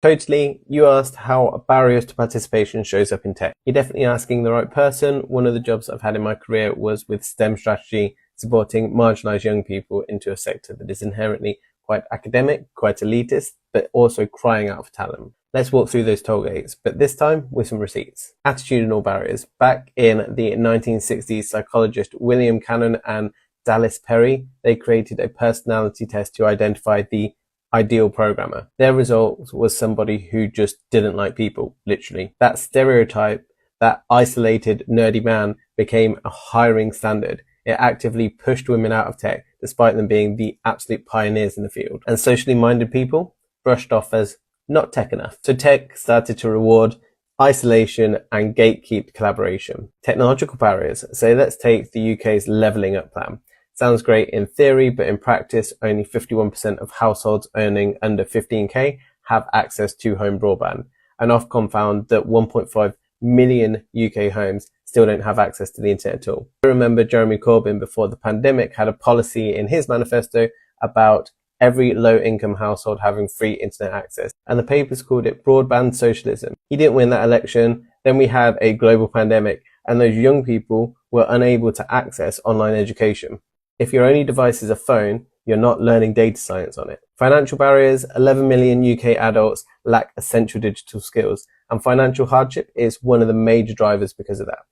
Totally, you asked how barriers to participation shows up in tech. You're definitely asking the right person. One of the jobs I've had in my career was with STEM strategy, supporting marginalized young people into a sector that is inherently quite academic, quite elitist, but also crying out for talent. Let's walk through those toll gates, but this time with some receipts. Attitudinal barriers. Back in the 1960s, psychologist William Cannon and Dallas Perry, they created a personality test to identify the ideal programmer. Their result was somebody who just didn't like people, literally. That stereotype, that isolated, nerdy man, became a hiring standard. It actively pushed women out of tech, despite them being the absolute pioneers in the field. And socially minded people brushed off as not tech enough. So tech started to reward isolation and gatekeep collaboration. Technological barriers. So let's take the UK's levelling up plan. Sounds great in theory, but in practice, only 51% of households earning under 15k have access to home broadband. And Ofcom found that 1.5 million UK homes still don't have access to the internet at all. I remember Jeremy Corbyn before the pandemic had a policy in his manifesto about every low-income household having free internet access. And the papers called it broadband socialism. He didn't win that election. Then we had a global pandemic and those young people were unable to access online education. If your only device is a phone, you're not learning data science on it. Financial barriers. 11 million UK adults lack essential digital skills, and financial hardship is one of the major drivers because of that.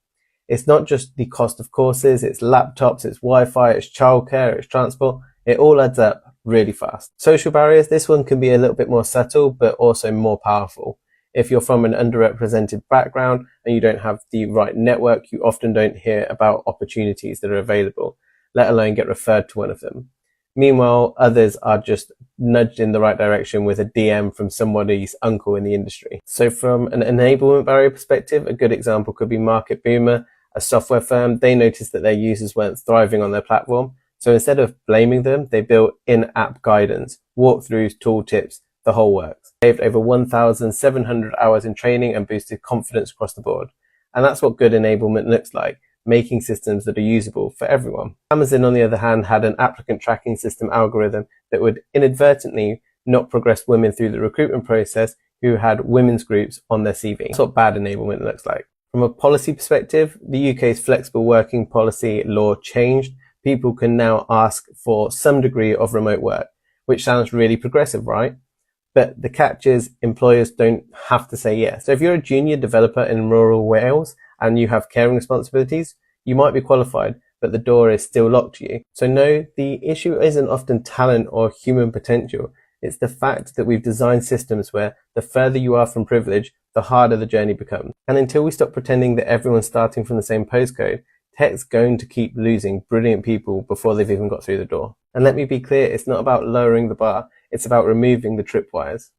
It's not just the cost of courses, it's laptops, it's Wi-Fi, it's childcare, it's transport. It all adds up really fast. Social barriers. This one can be a little bit more subtle, but also more powerful. If you're from an underrepresented background and you don't have the right network, you often don't hear about opportunities that are available, let alone get referred to one of them. Meanwhile, others are just nudged in the right direction with a DM from somebody's uncle in the industry. So from an enablement barrier perspective, a good example could be Market Boomer, a software firm. They noticed that their users weren't thriving on their platform. So instead of blaming them, they built in-app guidance, walkthroughs, tooltips, the whole works. Saved over 1,700 hours in training and boosted confidence across the board. And that's what good enablement looks like, making systems that are usable for everyone. Amazon, on the other hand, had an applicant tracking system algorithm that would inadvertently not progress women through the recruitment process who had women's groups on their CV. That's what bad enablement looks like. From a policy perspective, the UK's flexible working policy law changed. People can now ask for some degree of remote work, which sounds really progressive, right? But the catch is employers don't have to say yes. So if you're a junior developer in rural Wales and you have caring responsibilities, you might be qualified, but the door is still locked to you. So no, the issue isn't often talent or human potential. It's the fact that we've designed systems where the further you are from privilege, the harder the journey becomes. And until we stop pretending that everyone's starting from the same postcode, tech's going to keep losing brilliant people before they've even got through the door. And let me be clear, it's not about lowering the bar, it's about removing the tripwires.